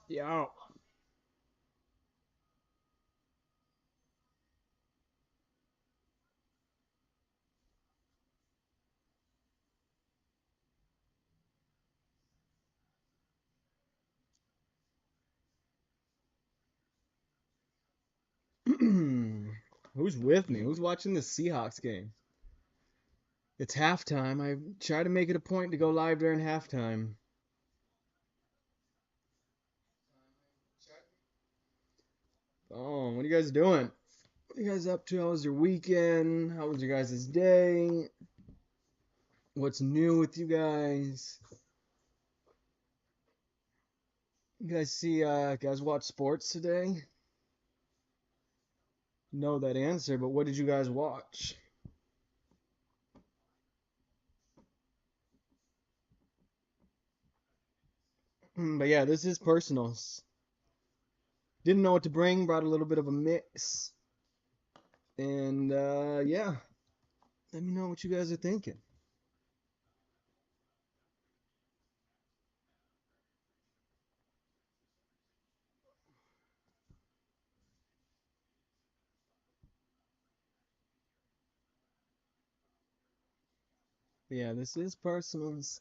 Yeah. Who's with me? Who's watching the Seahawks game? It's halftime. I try to make it a point to go live during halftime. Oh, what are you guys doing? What are you guys up to? How was your weekend? How was your guys' day? What's new with you guys? You guys watch sports today? Know that answer, but what did you guys watch? But yeah, this is personals. Didn't know what to bring, brought a little bit of a mix. And yeah, let me know what you guys are thinking. Yeah, this is personals.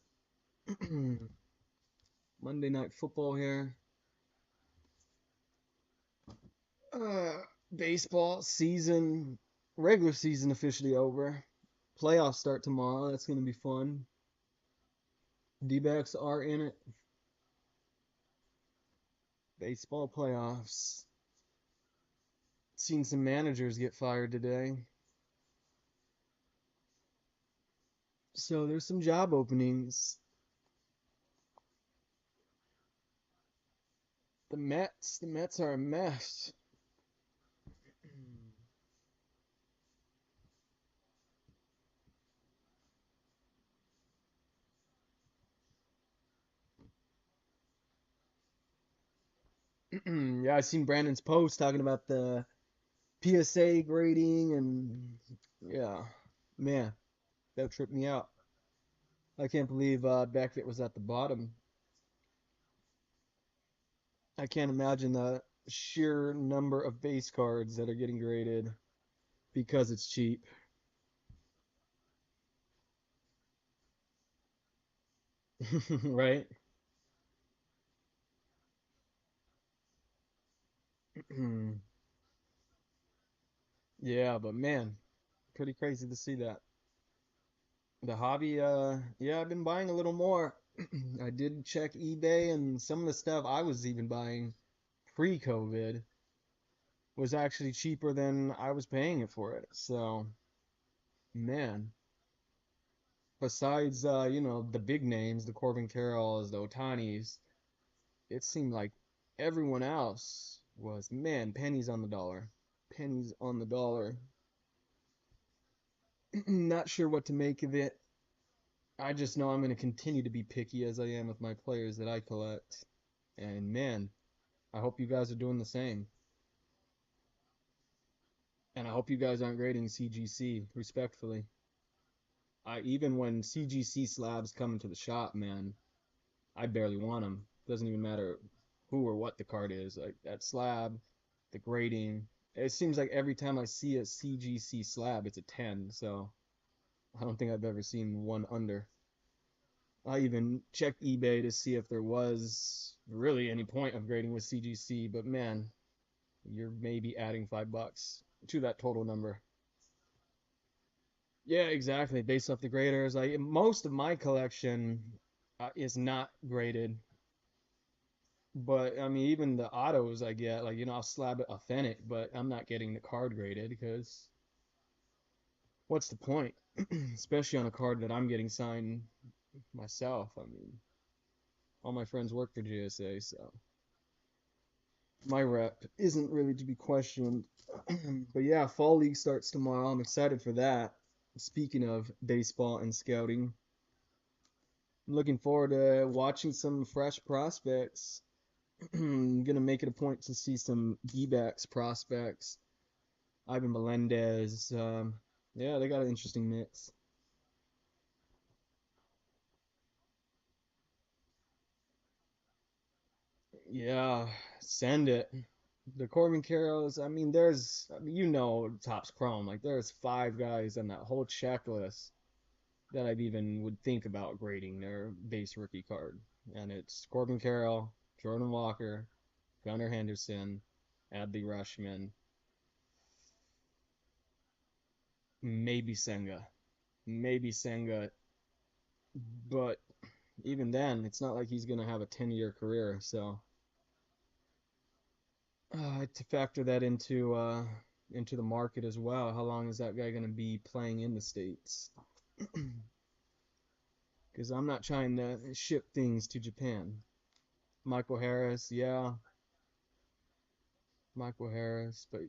Monday night football here. Uh, Baseball season, regular season officially over. Playoffs start tomorrow. That's gonna be fun. D-backs are in it. Baseball playoffs. Seen some managers get fired today. So there's some job openings. The Mets are a mess. Yeah, I seen Brandon's post talking about the PSA grading and yeah, man, that tripped me out. I can't believe Beckett was at the bottom. I can't imagine the sheer number of base cards that are getting graded because it's cheap, right? Yeah, but man, pretty crazy to see that. The hobby, yeah, I've been buying a little more. I did check eBay, and some of the stuff I was even buying pre-COVID was actually cheaper than I was paying it for it. So, man, besides the big names, the Corbin Carrolls, the Otanis, it seemed like everyone else was, man, pennies on the dollar. Pennies on the dollar. Not sure what to make of it. I just know I'm going to continue to be picky as I am with my players that I collect. And man, I hope you guys are doing the same. And I hope you guys aren't grading CGC respectfully. Even when CGC slabs come into the shop, man, I barely want them. Doesn't even matter who or what the card is. Like that slab, the grading. It seems like every time I see a CGC slab, it's a 10. So I don't think I've ever seen one under. I even checked eBay to see if there was really any point of grading with CGC, but man, you're maybe adding $5 to that total number. Yeah, exactly. Based off the graders, most of my collection is not graded, but I mean even the autos I get, like I'll slab it authentic, but I'm not getting the card graded because what's the point? Especially on a card that I'm getting signed myself. I mean, all my friends work for GSA, so my rep isn't really to be questioned. But yeah, fall league starts tomorrow. I'm excited for that. Speaking of baseball and scouting, I'm looking forward to watching some fresh prospects. I'm gonna make it a point to see some D-backs prospects. Ivan Melendez. Yeah, they got an interesting mix. Yeah, send it. The Corbin Carrolls, I mean, I mean, Topps Chrome. Like, there's five guys on that whole checklist that I'd even would think about grading their base rookie card. And it's Corbin Carroll, Jordan Walker, Gunnar Henderson, Adley Rutschman, maybe Senga. Maybe Senga. But even then, it's not like he's going to have a 10-year career. So to factor that into the market as well. How long is that guy going to be playing in the States? Because I'm not trying to ship things to Japan. Michael Harris, yeah, Michael Harris, but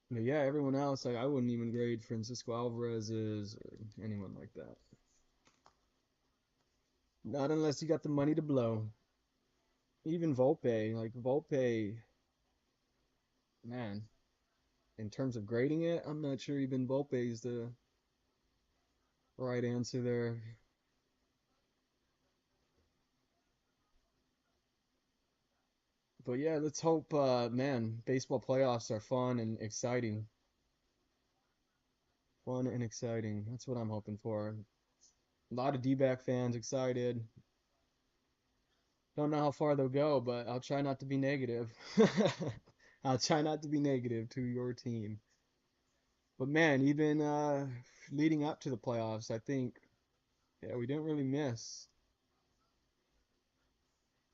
yeah, everyone else, like I wouldn't even grade Francisco Alvarez's or anyone like that. Not unless you got the money to blow. Even Volpe, like Volpe, man, in terms of grading it, I'm not sure even Volpe is the right answer there. But yeah, let's hope, man, baseball playoffs are fun and exciting. Fun and exciting. That's what I'm hoping for. A lot of D-back fans excited. Don't know how far they'll go, but I'll try not to be negative. I'll try not to be negative to your team. But man, even leading up to the playoffs, I think, yeah, we didn't really miss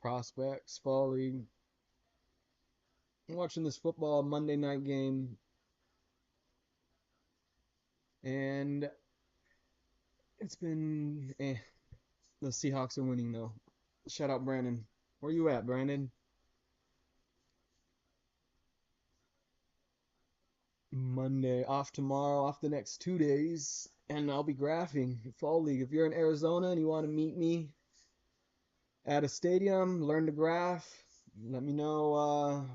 prospects, fall league. I'm watching this football Monday night game, and it's been the Seahawks are winning though. Shout out Brandon. Where you at, Brandon? Monday, off tomorrow, off the next 2 days, and I'll be graphing fall league. If you're in Arizona and you want to meet me at a stadium, learn to graph, let me know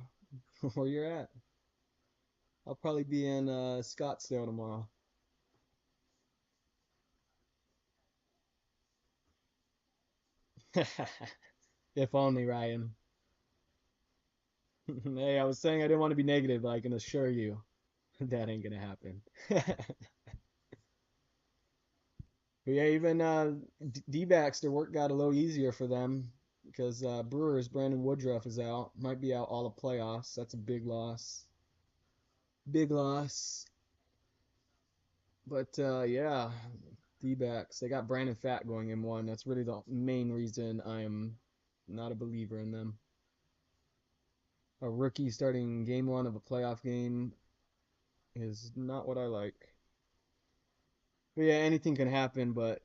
where you're at. I'll probably be in Scottsdale tomorrow. If only, Ryan. Hey, I was saying I didn't want to be negative, but I can assure you that ain't gonna happen. But yeah, even D-backs, their work got a little easier for them because Brewers, Brandon Woodruff is out. Might be out all the playoffs. That's a big loss. Big loss. But yeah, D-backs. They got Brandon Fat going in one. That's really the main reason I am not a believer in them. A rookie starting game one of a playoff game is not what I like. But yeah, anything can happen, but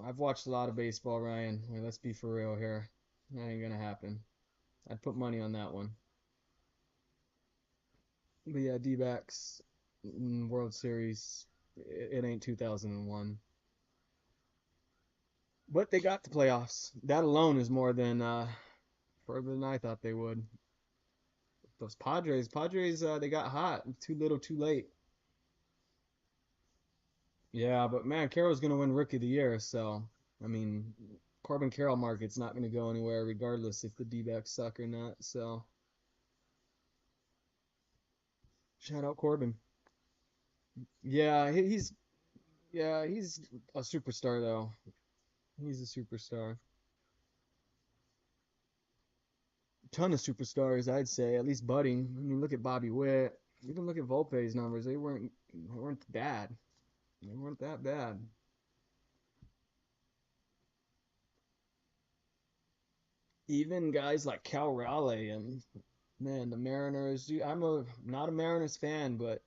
I've watched a lot of baseball, Ryan. I mean, let's be for real here. That ain't gonna happen. I'd put money on that one. But yeah, D-backs World Series, it ain't 2001. But they got the playoffs. That alone is more than further than I thought they would. Those Padres, they got hot. Too little, too late. Yeah, but man, Carroll's gonna win Rookie of the Year, so I mean, Corbin Carroll market's not gonna go anywhere regardless if the D-backs suck or not. So shout out Corbin. Yeah, he's a superstar though. He's a superstar. Ton of superstars, I'd say, at least budding. I mean, look at Bobby Witt. Even look at Volpe's numbers. They weren't bad. They weren't that bad. Even guys like Cal Raleigh and man, the Mariners. I'm not a Mariners fan, but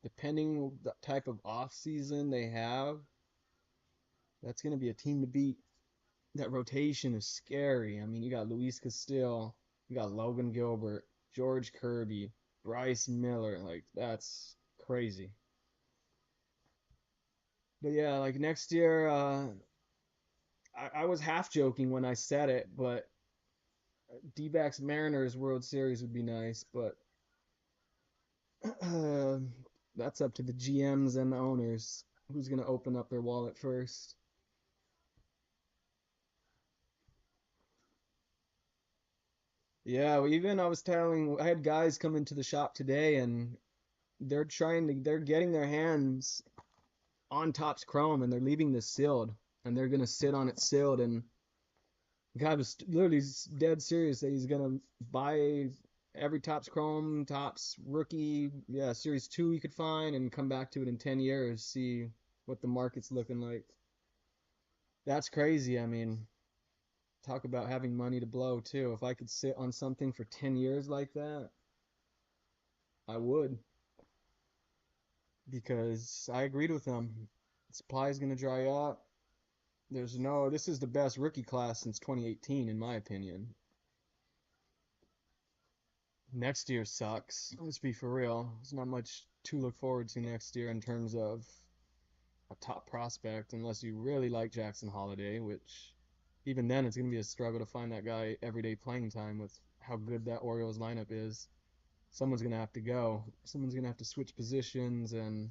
depending the type of off season they have, that's gonna be a team to beat. That rotation is scary. I mean, you got Luis Castillo, you got Logan Gilbert, George Kirby, Bryce Miller. Like that's crazy. But yeah, like next year, I was half joking when I said it, but D-backs Mariners World Series would be nice, but that's up to the GMs and the owners. Who's gonna open up their wallet first? Yeah, well, even I had guys come into the shop today and they're getting their hands on Topps Chrome and they're leaving this sealed and they're gonna sit on it sealed and the guy was literally dead serious that he's gonna buy every Topps Chrome, Topps Rookie, yeah, Series 2 he could find and come back to it in 10 years, see what the market's looking like. That's crazy. I mean, talk about having money to blow too. If I could sit on something for 10 years like that, I would because I agreed with him. Supply is going to dry up. This is the best rookie class since 2018, in my opinion. Next year sucks. Let's be for real. There's not much to look forward to next year in terms of a top prospect, unless you really like Jackson Holiday, which even then it's going to be a struggle to find that guy everyday playing time with how good that Orioles lineup is. Someone's going to have to go. Someone's going to have to switch positions, and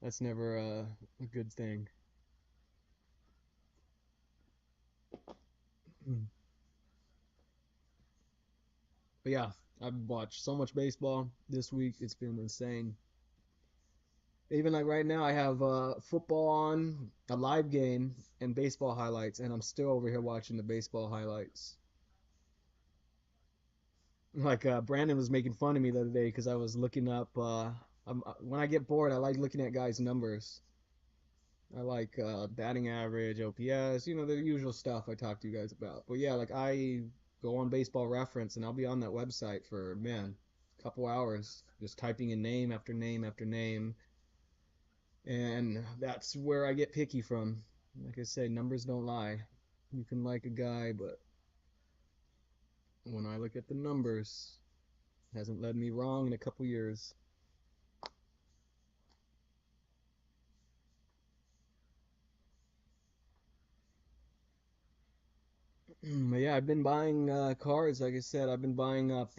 that's never a good thing. But yeah, I've watched so much baseball this week. It's been insane. Even like right now, I have football on, a live game, and baseball highlights, and I'm still over here watching the baseball highlights. Like Brandon was making fun of me the other day because I was looking up. When I get bored, I like looking at guys' numbers. I like batting average, OPS, the usual stuff I talk to you guys about. But yeah, like I go on Baseball Reference and I'll be on that website for, man, a couple hours just typing in name after name after name. And that's where I get picky from. Like I say, numbers don't lie. You can like a guy, but when I look at the numbers, it hasn't led me wrong in a couple years. But yeah, I've been buying cards. Like I said, I've been buying up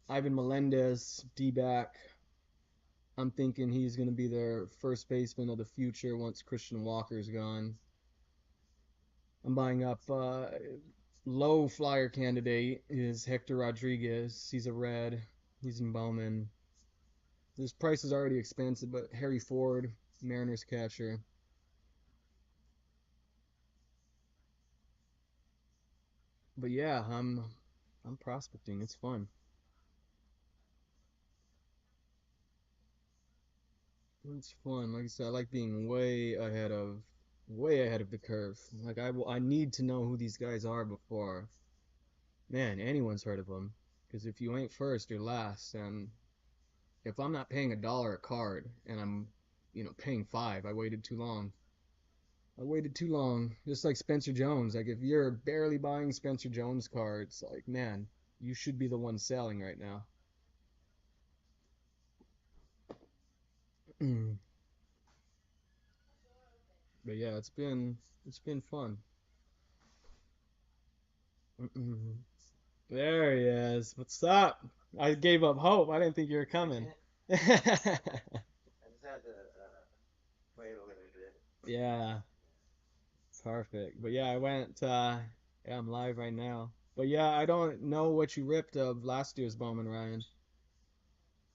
Ivan Melendez, D-back. I'm thinking he's going to be their first baseman of the future once Christian Walker's gone. I'm buying up low flyer candidate is Hector Rodriguez. He's a red. He's in Bowman. His price is already expensive, but Harry Ford, Mariners catcher. But yeah, I'm prospecting. It's fun. It's fun. Like I said, I like being way ahead of the curve. Like I need to know who these guys are before, man, anyone's heard of them. Because if you ain't first, you're last. And if I'm not paying $1 a card and I'm, paying five, I waited too long. I waited too long. Just like Spencer Jones. Like if you're barely buying Spencer Jones cards, like man, you should be the one selling right now. But yeah, it's been fun. There he is. What's up? I gave up hope. I didn't think you were coming. Yeah, perfect. But yeah, yeah, I'm live right now. But yeah, I don't know what you ripped of last year's Bowman, Ryan.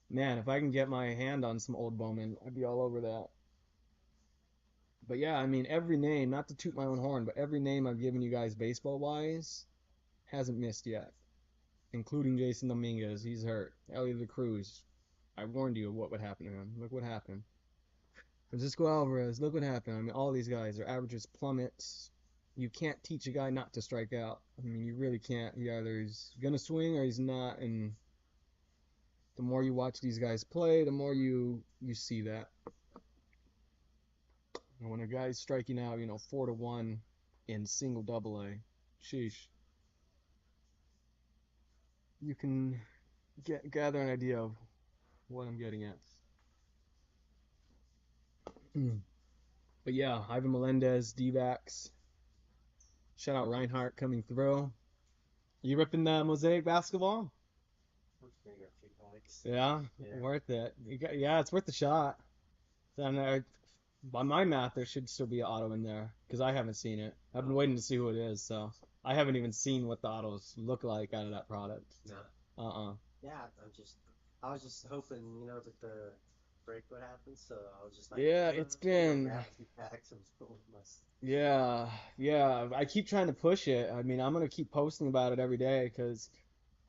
Man, if I can get my hand on some old Bowman, I'd be all over that. But yeah, I mean, every name, not to toot my own horn, but every name I've given you guys baseball wise hasn't missed yet, including Jason Dominguez. He's hurt. Elliot the Cruz. I warned you of what would happen to him. Look what happened. Francisco Alvarez, look what happened. I mean, all these guys, their averages plummet. You can't teach a guy not to strike out. I mean, you really can't. He either he's gonna swing or he's not. And the more you watch these guys play, the more you see that. And when a guy's striking out, 4-1 in single double A, sheesh, you can gather an idea of what I'm getting at. But yeah, Ivan Melendez, D-backs. Shout out Reinhardt coming through. You ripping the Mosaic basketball? Yeah, worth it. Yeah, it's worth the shot. And by my math, there should still be an auto in there because I haven't seen it. I've been waiting to see who it is. So I haven't even seen what the autos look like out of that product. No. Uh-uh. Yeah, I was just hoping, that the break would happen. So I was just like, Yeah, it's been grab a few packs and yeah, yeah. I keep trying to push it. I mean, I'm gonna keep posting about it every day because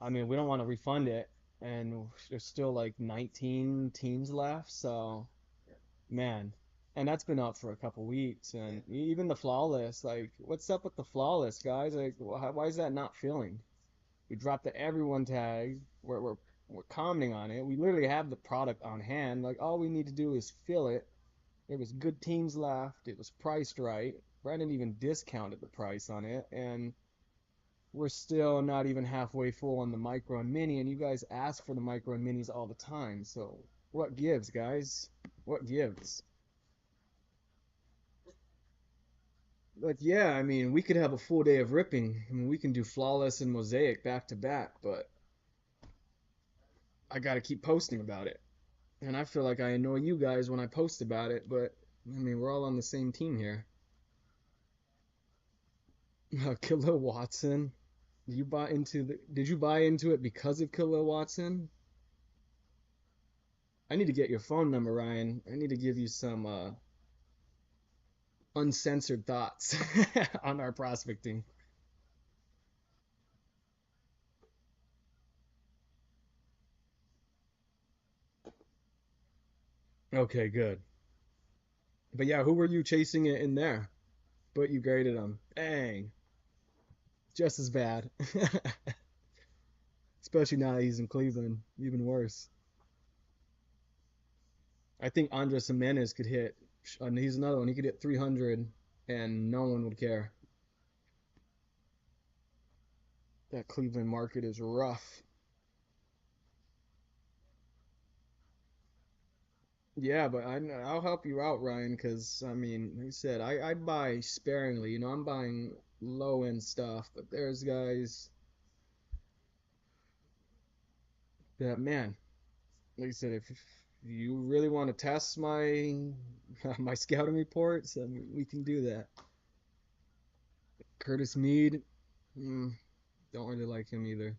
I mean, we don't want to refund it, and there's still like 19 teams left. So, Yeah, man, and that's been up for a couple weeks, yeah. and even the flawless. Like, what's up with the flawless, guys? Like, why is that not filling? We dropped the everyone tag. We're commenting on it. We literally have the product on hand. Like, all we need to do is fill it. There was good teams left. It was priced right. Brandon even discounted the price on it, and we're still not even halfway full on the micro and mini, and you guys ask for the micro and minis all the time. So what gives, guys? What gives? Like, yeah, I mean, we could have a full day of ripping. I mean, we can do flawless and mosaic back to back, but I gotta keep posting about it. And I feel like I annoy you guys when I post about it, but I mean, we're all on the same team here. Khalil Watson. Did you buy into it because of Khalil Watson? I need to get your phone number, Ryan. I need to give you some uncensored thoughts on our prospecting. Okay, good. But yeah, who were you chasing it in there? But you graded them. Dang, just as bad. Especially now that he's in Cleveland, even worse. I think Andres Jimenez could hit. And he's another one. He could hit 300, and no one would care. That Cleveland market is rough. Yeah, but I'll help you out, Ryan, because I mean, like I said, I buy sparingly. I'm buying low end stuff, but there's guys that, man, like I said, if you really want to test my my scouting reports, I mean, we can do that. Curtis Mead, mm, don't really like him either.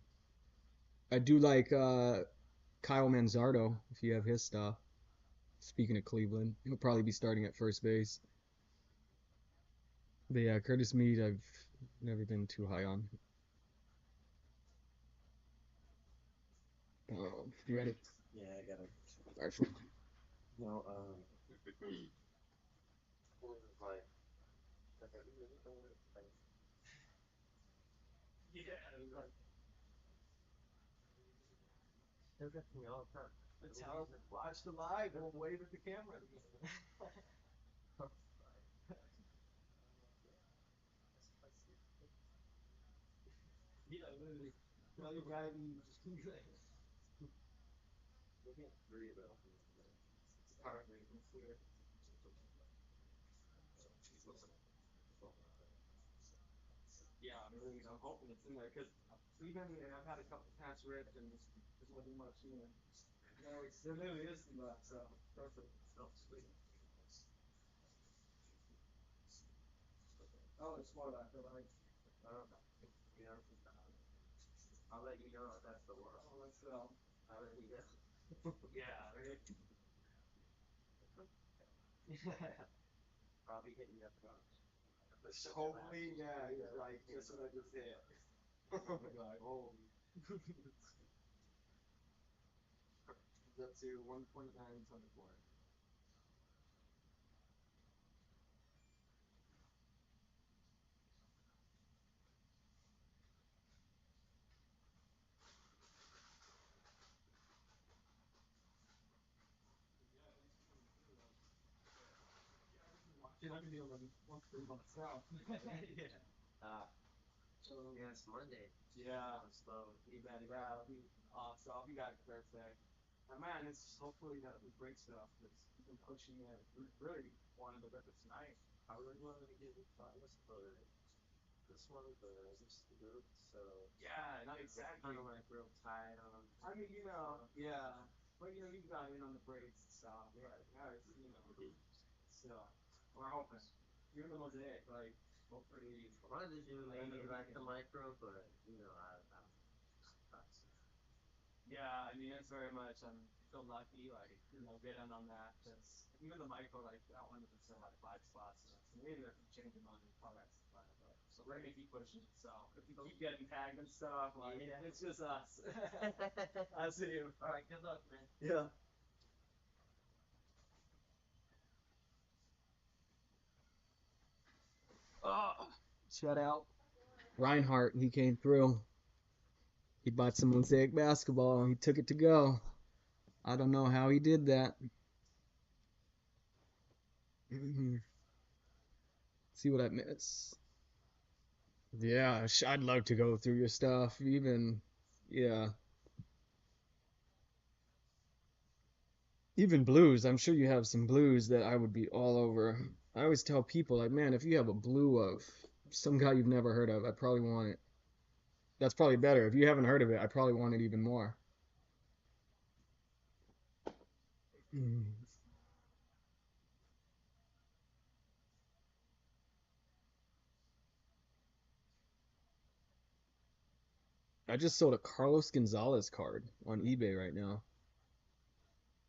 I do like Kyle Manzardo if you have his stuff. Speaking of Cleveland, he'll probably be starting at first base. But yeah, Curtis Mead, I've never been too high on. You ready? Yeah, I gotta. All right, No, like, yeah, like, they're getting me all the time. Tell them, watch the live and wave at the camera. Yeah, literally. Tell your guy to just keep it. Look at three of them. Heart rate and clear. Yeah, I mean, I'm hoping it's in there because even I've had a couple times ripped and there's nothing much in there. No, there really isn't that, so perfect. Oh, sweet. Oh, it's more like I don't know. You know, I'll let you know if that's the one. Oh, let's go. I'll let you know. Yeah, right. Probably hitting you up front. Hopefully, yeah, he's like, just what I just did. Like, oh. He's up to 1.9 ton of water. Watching, I'm gonna be able to walk through myself. Yeah. Uh, yeah, it's Monday. Yeah. I'm slow. You better go. Off, so I'll be back Thursday. Man, it's hopefully that we break stuff because we've been pushing it. We really wanted to rip it tonight. I really wanted to get it. What's the this one, this group, so yeah, not exactly. Kind of like real tight on. I mean, yeah, but you got in on the breaks and stuff, right? Guys, so we're hoping. You're the mosaic, like. hopefully, I wanted to do maybe like the micro, but yeah, I mean, it's very much, I'm feel lucky, like, getting on that, because even the micro, like, that one was still like 5 spots, so maybe there's some change in on the products, but, so we're gonna keep pushing it, so, if we keep getting tagged and stuff, like, yeah, it's just us. I see you. Alright, good luck, man. Yeah. Oh, shout out Reinhardt, he came through. He bought some Mosaic basketball. He took it to go. I don't know how he did that. See what I miss. Yeah, I'd love to go through your stuff. Even, yeah, even blues. I'm sure you have some blues that I would be all over. I always tell people, like, man, if you have a blue of some guy you've never heard of, I probably want it. That's probably better. If you haven't heard of it, I probably want it even more. Mm. I just sold a Carlos Gonzalez card on eBay right now.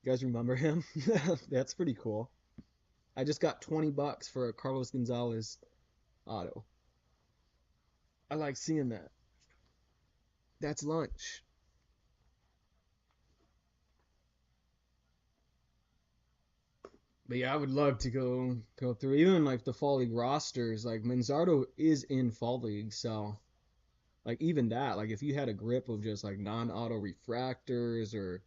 You guys remember him? That's pretty cool. I just got $20 for a Carlos Gonzalez auto. I like seeing that. That's lunch. But yeah, I would love to go through even like the fall league rosters. Like Manzardo is in fall league, so like even that, like if you had a grip of just like non-auto refractors or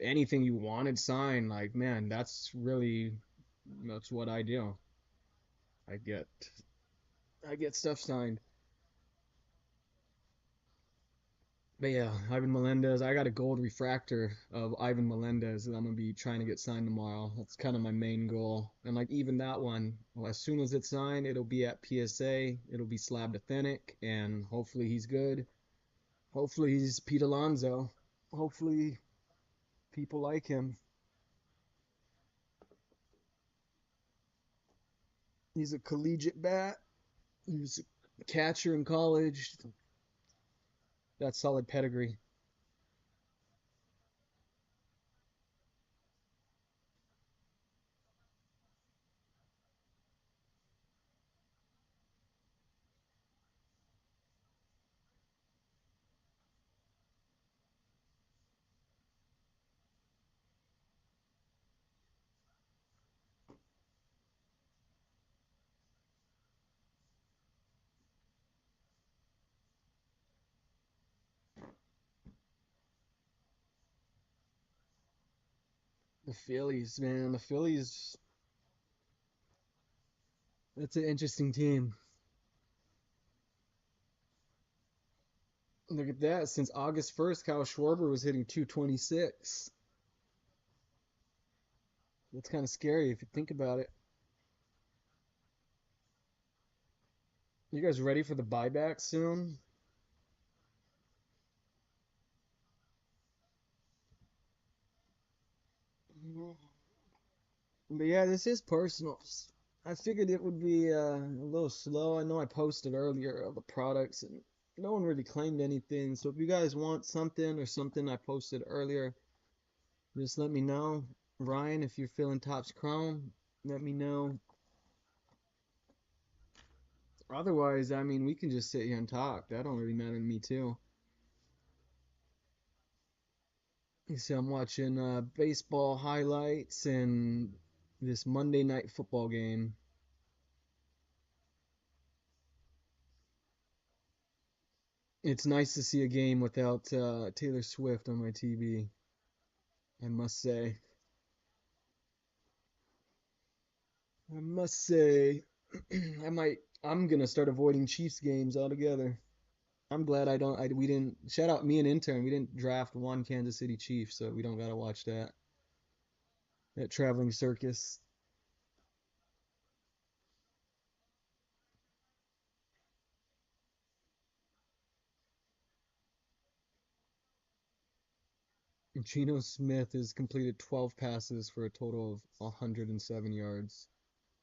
anything you wanted signed, like man, that's what I do. I get I get stuff signed. But yeah, Ivan Melendez. I got a gold refractor of Ivan Melendez that I'm gonna be trying to get signed tomorrow. That's kind of my main goal. And like even that one, well, as soon as it's signed, it'll be at PSA. It'll be slabbed authentic, and hopefully he's good. Hopefully he's Pete Alonso. Hopefully people like him. He's a collegiate bat. He was a catcher in college. That's solid pedigree. The Phillies, man. The Phillies. That's an interesting team. Look at that. Since August 1st, Kyle Schwarber was hitting 226. That's kind of scary if you think about it. You guys ready for the buyback soon? But yeah, this is personal. I figured it would be a little slow. I know I posted earlier of the products and no one really claimed anything. So if you guys want something or something I posted earlier, just let me know. Ryan, if you're feeling Topps Chrome, let me know. Otherwise, I mean, we can just sit here and talk. That don't really matter to me too. You see, I'm watching baseball highlights and this Monday night football game. It's nice to see a game without Taylor Swift on my TV, I must say. I must say, I'm gonna start avoiding Chiefs games altogether. I'm glad we didn't, shout out me and intern, we didn't draft one Kansas City Chief, so we don't gotta watch that traveling circus. Geno Smith has completed 12 passes for a total of 107 yards.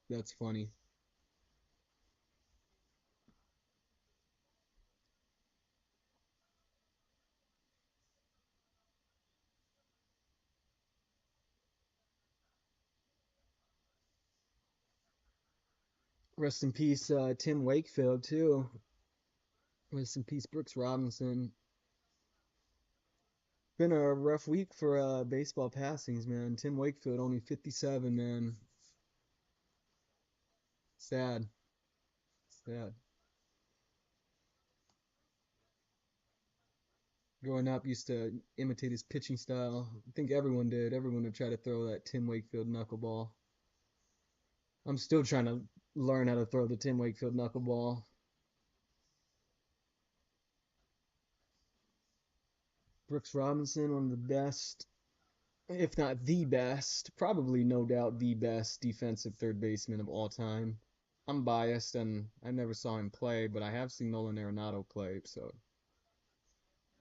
That's funny. Rest in peace, Tim Wakefield too. Rest in peace, Brooks Robinson. Been a rough week for baseball passings, man. Tim Wakefield only 57, man. Sad, sad. Growing up, used to imitate his pitching style. I think everyone did. Everyone would try to throw that Tim Wakefield knuckleball. I'm still trying to learn how to throw the Tim Wakefield knuckleball. Brooks Robinson, one of the best, if not the best, probably no doubt the best defensive third baseman of all time. I'm biased and I never saw him play, but I have seen Nolan Arenado play, so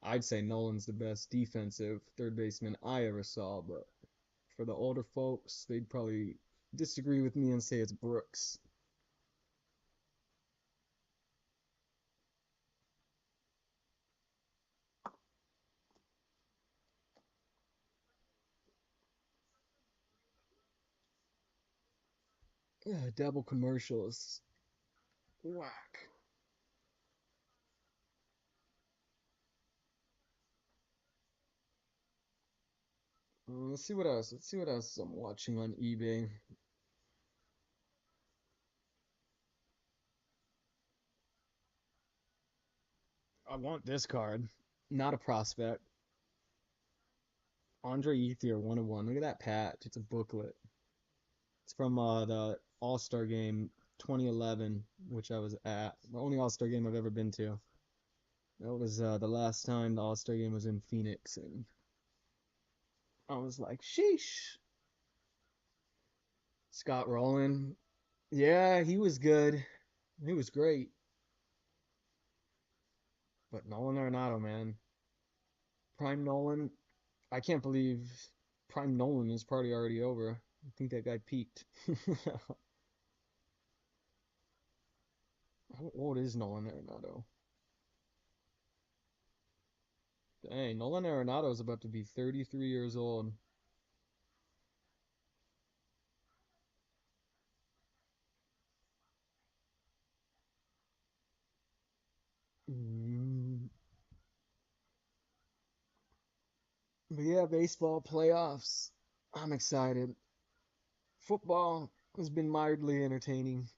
I'd say Nolan's the best defensive third baseman I ever saw, but for the older folks, they'd probably disagree with me and say it's Brooks. Yeah, double commercials. Whack. Let's see what else. Let's see what else I'm watching on eBay. I want this card. Not a prospect. Andre Ethier 101. Look at that patch. It's a booklet. It's from the All-Star game 2011, which I was at. The only All-Star game I've ever been to. That was the last time the All-Star game was in Phoenix, and I was like, sheesh. Scott Rowland. Yeah, he was good. He was great. But Nolan Arenado, man. Prime Nolan. I can't believe Prime Nolan is probably already over. I think that guy peaked. How old is Nolan Arenado? Dang, Nolan Arenado is about to be 33 years old. Mm. But yeah, baseball playoffs. I'm excited. Football has been mildly entertaining.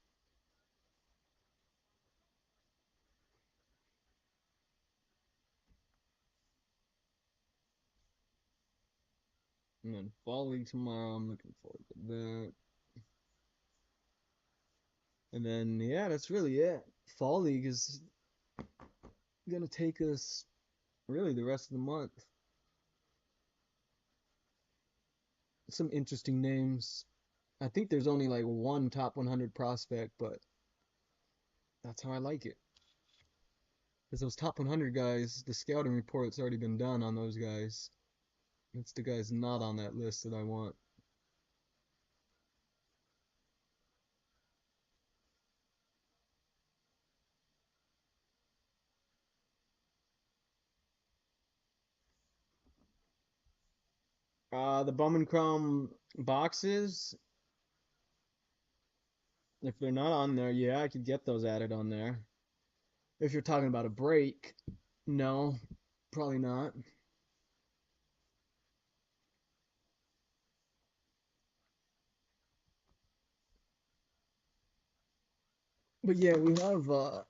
And then fall league tomorrow. I'm looking forward to that. And then yeah, that's really it. Fall league is gonna take us really the rest of the month. Some interesting names. I think there's only like one top 100 prospect, but that's how I like it. Because those top 100 guys, the scouting report's already been done on those guys. It's the guys not on that list that I want. The Bum and Chrome boxes, if they're not on there, yeah, I could get those added on there. If you're talking about a break, no, probably not. But yeah, we have I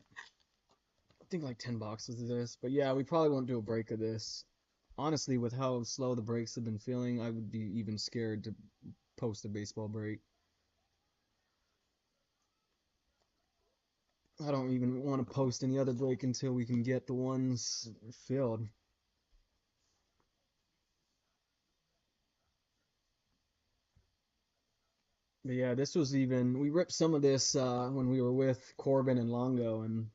think like 10 boxes of this. But yeah, we probably won't do a break of this. Honestly, with how slow the breaks have been feeling, I would be even scared to post a baseball break. I don't even want to post any other break until we can get the ones filled. But yeah, this was even, we ripped some of this when we were with Corbin and Longo, and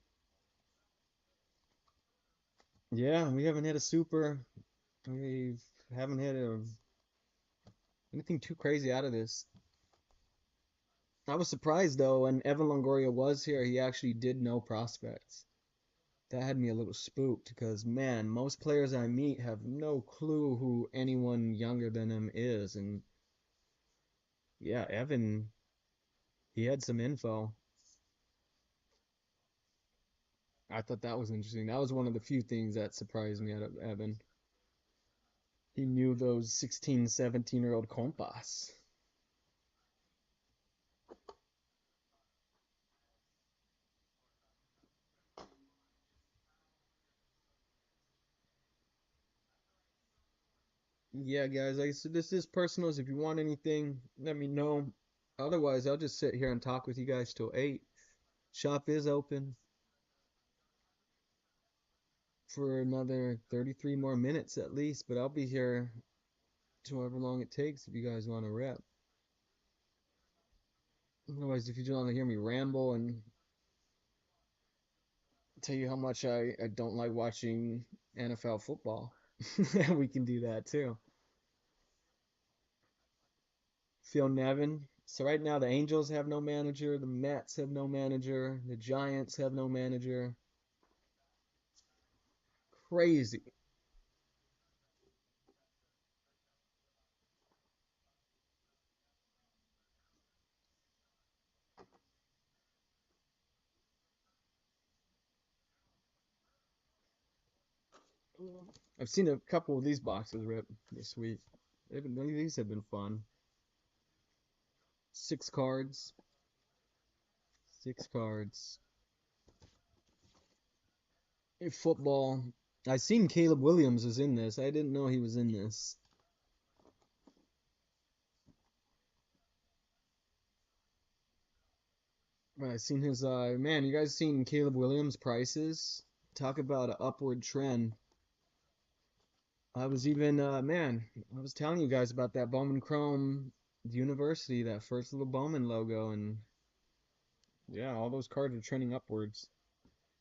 yeah, we haven't hit a super. We haven't hit anything too crazy out of this. I was surprised though, when Evan Longoria was here, he actually did know prospects. That had me a little spooked because, man, most players I meet have no clue who anyone younger than him is. And yeah, Evan, he had some info. I thought that was interesting. That was one of the few things that surprised me out of Evan. He knew those 16, 17-year-old compas. Yeah, guys, like so this is personals. If you want anything, let me know. Otherwise, I'll just sit here and talk with you guys till 8. Shop is open for another 33 more minutes at least, but I'll be here to however long it takes if you guys want to rep. Otherwise, if you just want to hear me ramble and tell you how much I don't like watching NFL football, we can do that too. Phil Nevin. So right now the Angels have no manager, the Mets have no manager, the Giants have no manager. Crazy. I've seen a couple of these boxes rip this week. These have been fun. 6 cards. 6 cards. Football. I seen Caleb Williams was in this. I didn't know he was in this. I seen his man, you guys seen Caleb Williams prices? Talk about an upward trend. I was even man, I was telling you guys about that Bowman Chrome University, that first little Bowman logo, and yeah, all those cards are trending upwards.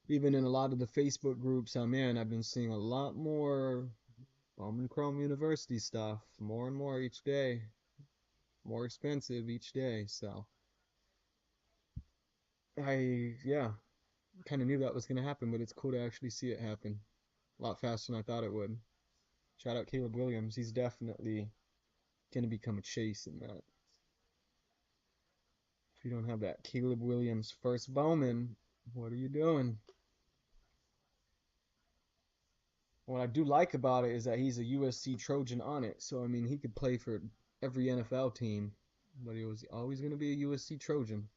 Even in a lot of the Facebook groups I'm in, I've been seeing a lot more Bowman Chrome University stuff, more and more each day, more expensive each day. So yeah, kind of knew that was gonna happen, but it's cool to actually see it happen a lot faster than I thought it would. Shout out Caleb Williams, he's definitely gonna become a chase in that. If you don't have that Caleb Williams first Bowman, what are you doing? What I do like about it is that he's a USC Trojan on it. So, I mean, he could play for every NFL team, but he was always going to be a USC Trojan.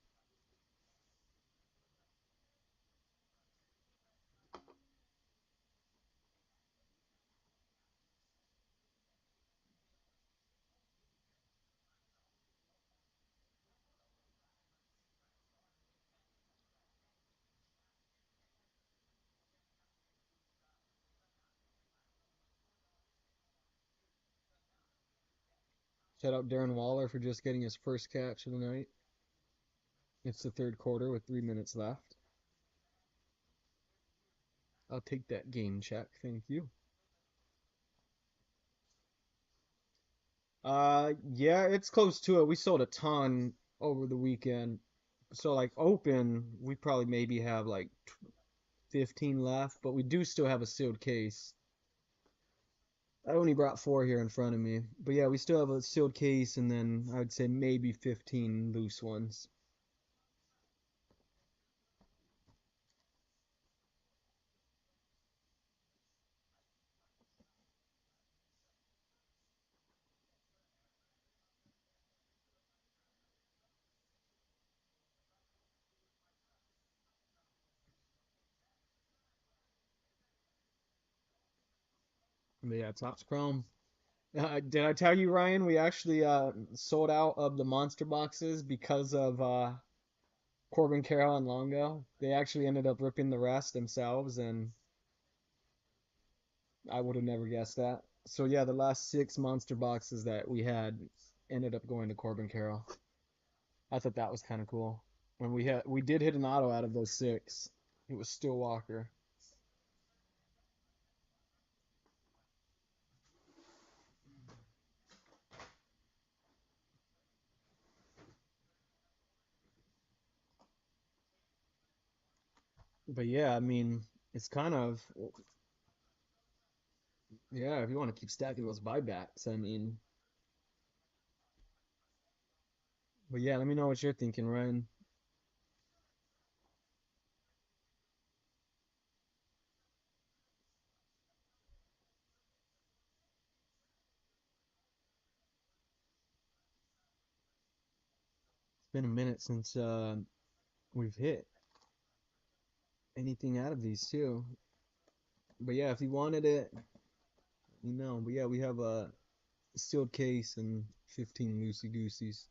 Shout out Darren Waller for just getting his first catch of the night. It's the third quarter with 3 minutes left. I'll take that game check. Thank you. Yeah, it's close to it. We sold a ton over the weekend. So like open, we probably maybe have like 15 left, but we do still have a sealed case. I only brought 4 here in front of me. But yeah, we still have a sealed case and then I would say maybe 15 loose ones. But yeah, Topps Chrome. Did I tell you, Ryan, we actually sold out of the monster boxes because of Corbin Carroll and Longo. They actually ended up ripping the rest themselves, and I would have never guessed that. So yeah, the last 6 monster boxes that we had ended up going to Corbin Carroll. I thought that was kind of cool. When we did hit an auto out of those 6. It was still Walker. But yeah, I mean, it's kind of yeah, if you want to keep stacking those buybacks, I mean, but yeah, let me know what you're thinking, Ryan. been a minute since we've hit anything out of these two. But yeah, if you wanted it, you know. But yeah, we have a sealed case and 15 loosey gooseys.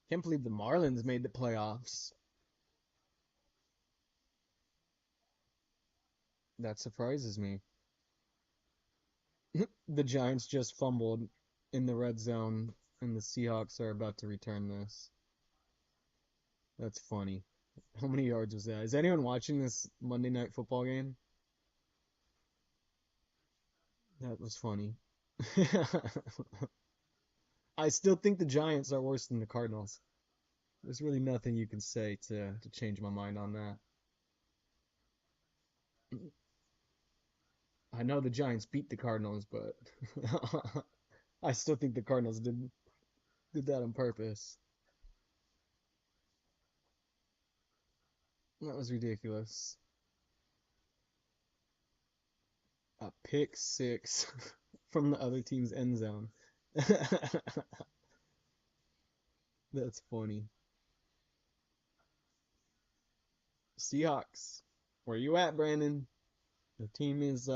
Can't believe the Marlins made the playoffs. That surprises me. The Giants just fumbled in the red zone, and the Seahawks are about to return this. That's funny. How many yards was that? Is anyone watching this Monday Night Football game? That was funny. I still think the Giants are worse than the Cardinals. There's really nothing you can say to change my mind on that. I know the Giants beat the Cardinals, but I still think the Cardinals did that on purpose. That was ridiculous. A pick six from the other team's end zone. That's funny. Seahawks, where you at, Brandon? The team is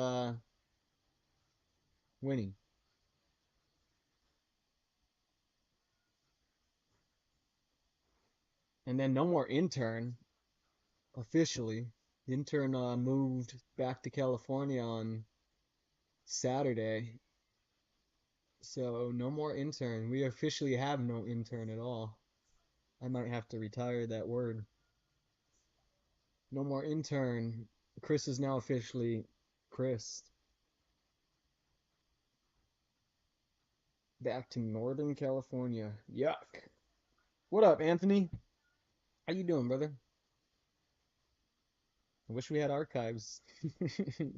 winning. And then no more intern officially. The intern moved back to California on Saturday. So no more intern. We officially have no intern at all. I might have to retire that word. No more intern. Chris is now officially Chris. Back to Northern California. Yuck. What up, Anthony? How you doing, brother? I wish we had archives.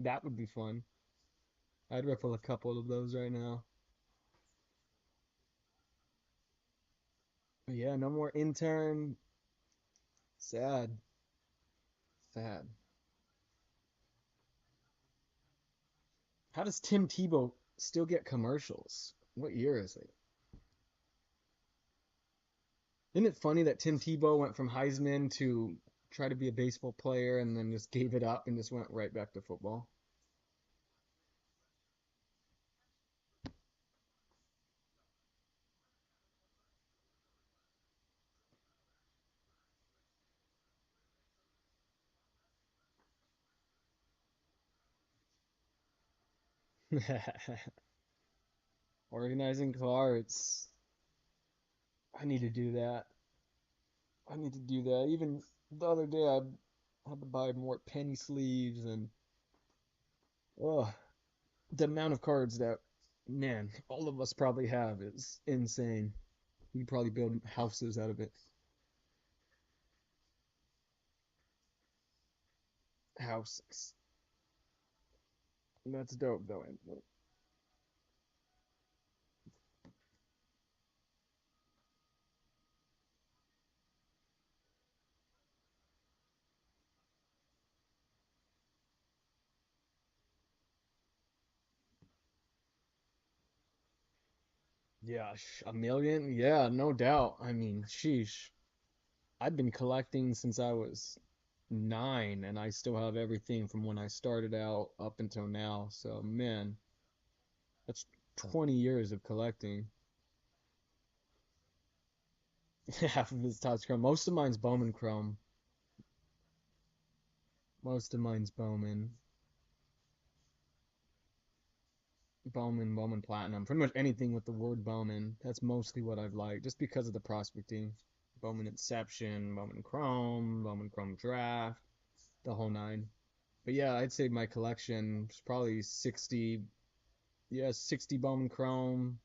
That would be fun. I'd riffle a couple of those right now. But yeah, no more intern. Sad. Sad. How does Tim Tebow still get commercials? What year is it? Isn't it funny that Tim Tebow went from Heisman to try to be a baseball player and then just gave it up and just went right back to football? Organizing cards. I need to do that. I need to do that. Even the other day, I had to buy more penny sleeves and oh, the amount of cards that man, all of us probably have is insane. We could probably build houses out of it. Houses. That's dope, though. Yeah, a million? Yeah, no doubt. I mean, sheesh. I've been collecting since I was 9, and I still have everything from when I started out up until now. So, man, that's 20 years of collecting. Half of it's Topps Chrome. Most of mine's Bowman Chrome. Most of mine's Bowman. Bowman Platinum. Pretty much anything with the word Bowman. That's mostly what I've liked, just because of the prospecting. Bowman Inception, Bowman Chrome Draft, the whole nine. But yeah, I'd say my collection is probably 60, yeah, 60 Bowman Chrome,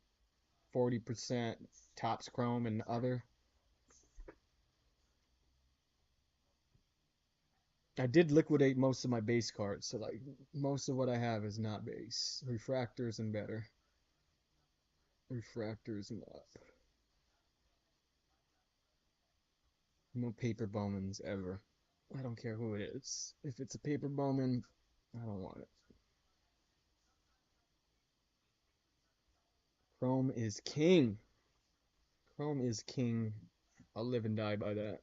40% Topps Chrome and other. I did liquidate most of my base cards, so like most of what I have is not base. Refractors and better. Refractors and up. No paper Bowmans ever. I don't care who it is. If it's a paper Bowman, I don't want it. Chrome is king. Chrome is king. I'll live and die by that.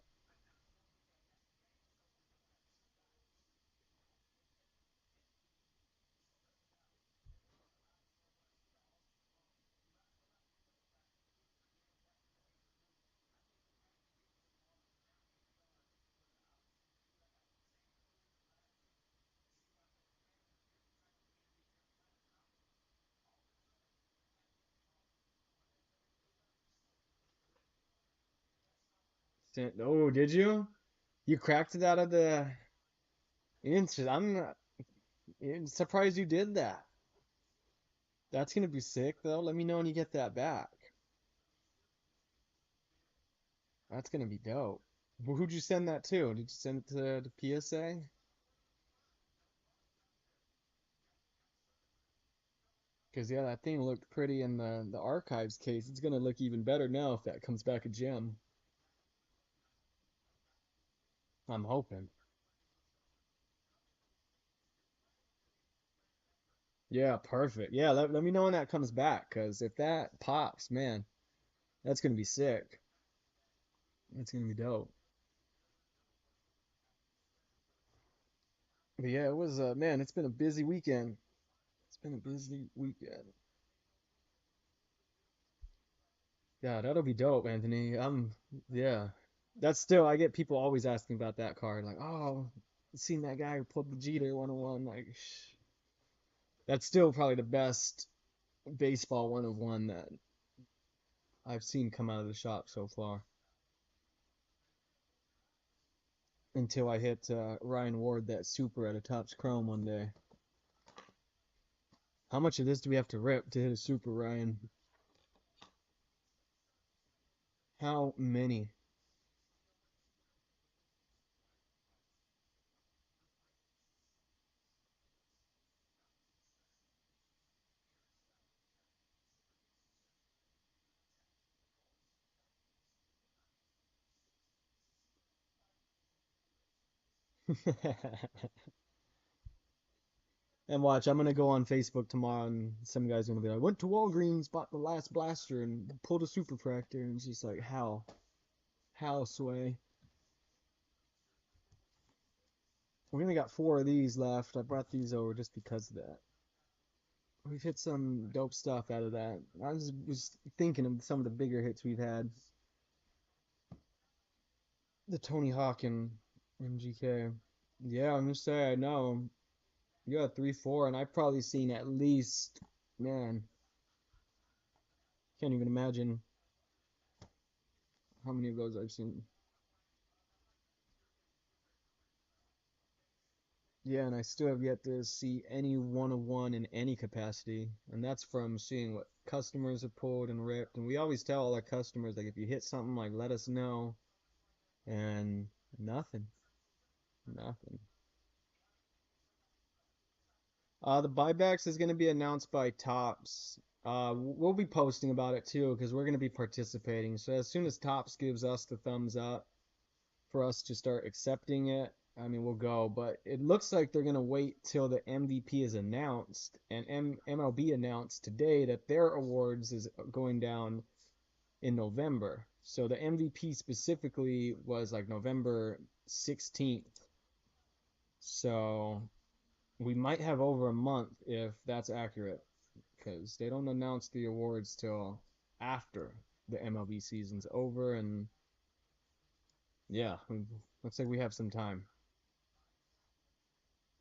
Oh, did you? You cracked it out of the inches. I'm surprised you did that. That's gonna be sick though. Let me know when you get that back. That's gonna be dope. Who'd you send that to? Did you send it to the PSA? Because yeah, that thing looked pretty in the archives case. It's gonna look even better now if that comes back a gem. I'm hoping. Yeah, perfect. Yeah, let me know when that comes back, because if that pops, man, that's gonna be sick. That's gonna be dope. But yeah, it was man, it's been a busy weekend. It's been a busy weekend. Yeah, that'll be dope, Anthony. Yeah. That's still, I get people always asking about that card, like, oh, seen that guy who pulled the Jeter 101. Like, that's still probably the best baseball 101 that I've seen come out of the shop so far. Until I hit Ryan Ward that super at a Topps Chrome one day. How much of this do we have to rip to hit a super, Ryan? How many? And watch, I'm gonna go on Facebook tomorrow, and some guy's gonna be like, "Went to Walgreens, bought the last blaster, and pulled a super fractor," and she's like, How, Sway? We only got four of these left. I brought these over just because of that. We've hit some dope stuff out of that. I was thinking of some of the bigger hits we've had. The Tony Hawk and MGK. Yeah, I'm gonna say I know. You got 3, 4, and I've probably seen at least, man, can't even imagine how many of those I've seen. Yeah, and I still have yet to see any 101 in any capacity, and that's from seeing what customers have pulled and ripped. And we always tell all our customers, like, if you hit something, like, let us know. And nothing, nothing. The buybacks is going to be announced by Topps. We'll be posting about it too, because we're going to be participating. So as soon as Topps gives us the thumbs up for us to start accepting it, I mean, we'll go. But it looks like they're going to wait till the MVP is announced. And MLB announced today that their awards is going down in November. So the MVP specifically was like November 16th. So we might have over a month if that's accurate, because they don't announce the awards till after the MLB season's over. And yeah, looks like we have some time,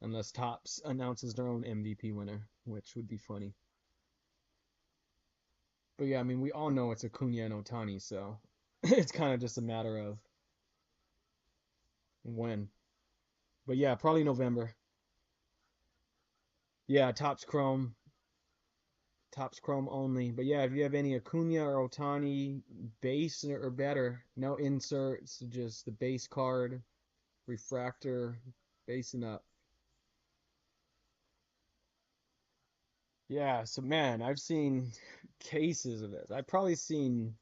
unless Topps announces their own MVP winner, which would be funny. But yeah, I mean, we all know it's Acuna and Ohtani, so It's kind of just a matter of when. But yeah, probably November. Yeah, Topps Chrome only. But yeah, if you have any Acuna or Otani base or better, no inserts, just the base card, refractor, basing up. Yeah, so man, I've seen cases of this. I've probably seen,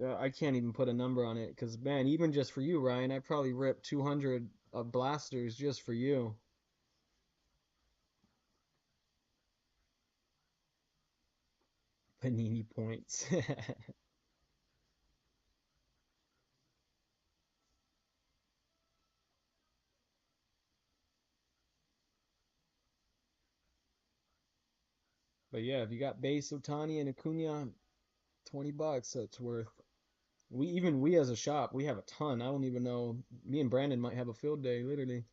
I can't even put a number on it because man, even just for you, Ryan, I probably ripped 200 of blasters just for you. Panini points. But yeah, if you got base Otani and Acuna, $20 that's worth. We as a shop, we have a ton. I don't even know. Me and Brandon might have a field day, literally.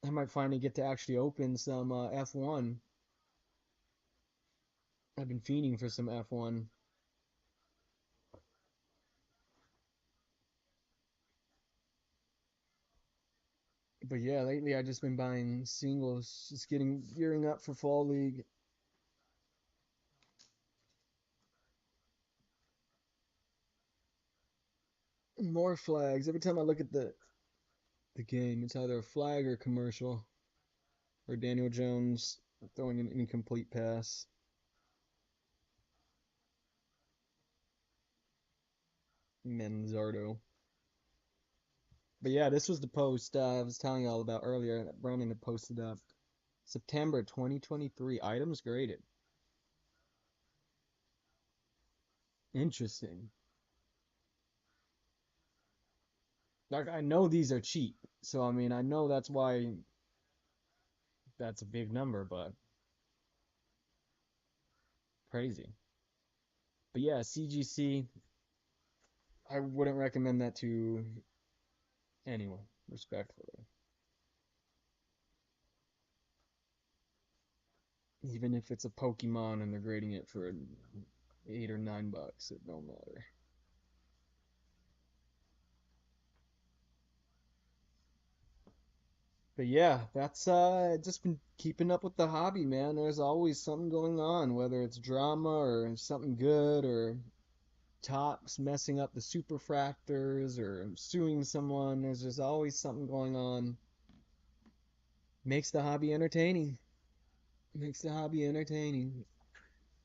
I might finally get to actually open some F1. I've been fiending for some F1. But yeah, lately I just been buying singles, just getting gearing up for fall league. More flags. Every time I look at the game, it's either a flag or commercial, or Daniel Jones throwing an incomplete pass. Menzardo. But yeah, this was the post I was telling you all about earlier that Brandon had posted up. September 2023, items graded. Interesting. Like I know these are cheap, so I mean I know that's why that's a big number, but crazy. But yeah, CGC, I wouldn't recommend that to anyone, respectfully. Even if it's a Pokemon and they're grading it for $8 or $9, it don't matter. But yeah, that's just been keeping up with the hobby, man. There's always something going on, whether it's drama or something good or Topps messing up the superfractors or suing someone. There's just always something going on. Makes the hobby entertaining. Makes the hobby entertaining.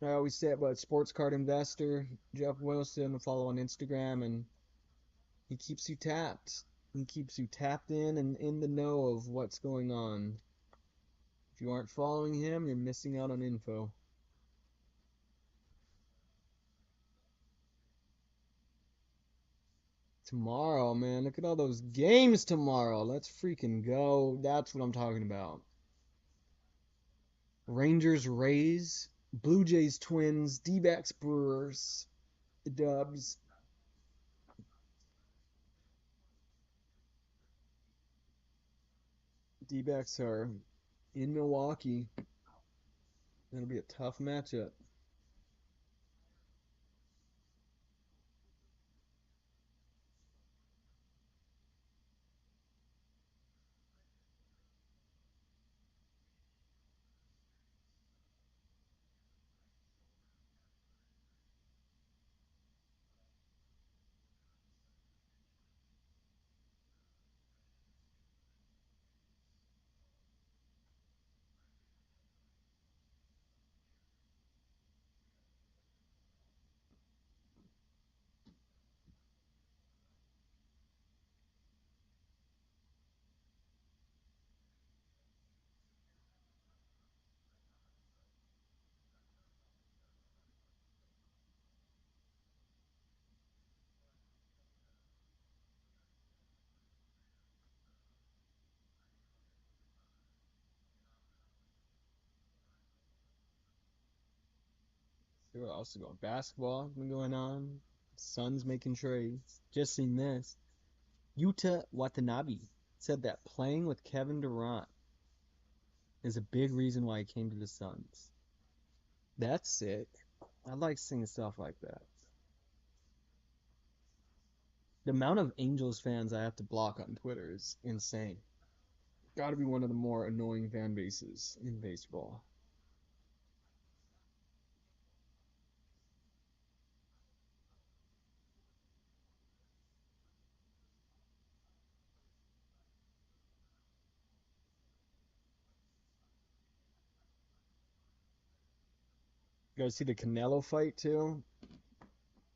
I always say about sports card investor Jeff Wilson, follow on Instagram, and he keeps you tapped. He keeps you tapped in and in the know of what's going on. If you aren't following him, you're missing out on info. Tomorrow, man, look at all those games tomorrow. Let's freaking go. That's what I'm talking about. Rangers, Rays, Blue Jays, Twins, D-backs, Brewers, the Dubs. D-backs are in Milwaukee. That'll be a tough matchup. See what else is going? Basketball been going on. Suns making trades. Just seen this. Yuta Watanabe said that playing with Kevin Durant is a big reason why he came to the Suns. That's sick. I like seeing stuff like that. The amount of Angels fans I have to block on Twitter is insane. Got to be one of the more annoying fan bases in baseball. You guys see the Canelo fight too?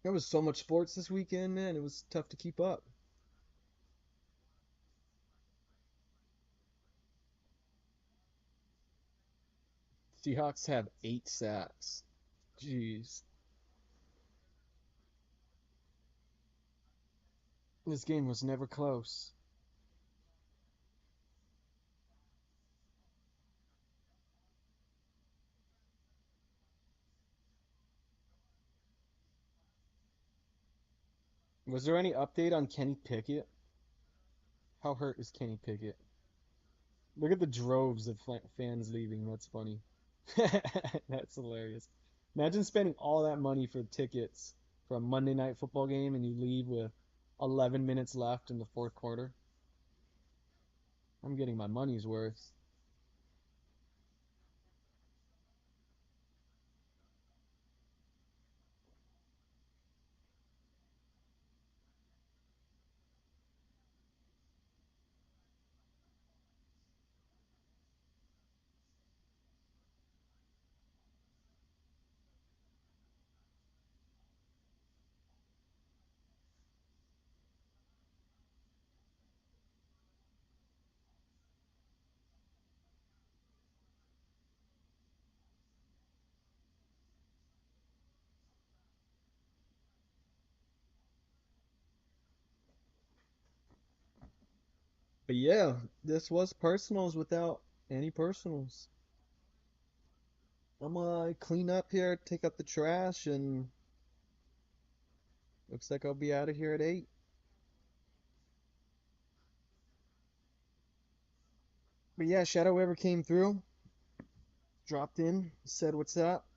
There was so much sports this weekend, man. It was tough to keep up. Seahawks have 8 sacks. Jeez. This game was never close. Was there any update on Kenny Pickett? How hurt is Kenny Pickett? Look at the droves of fans leaving. That's funny. That's hilarious. Imagine spending all that money for tickets for a Monday night football game and you leave with 11 minutes left in the fourth quarter. I'm getting my money's worth. But yeah, this was personals without any personals. I'm gonna clean up here, take out the trash, and looks like I'll be out of here at 8. But yeah, shout out whoever came through, dropped in, said what's up.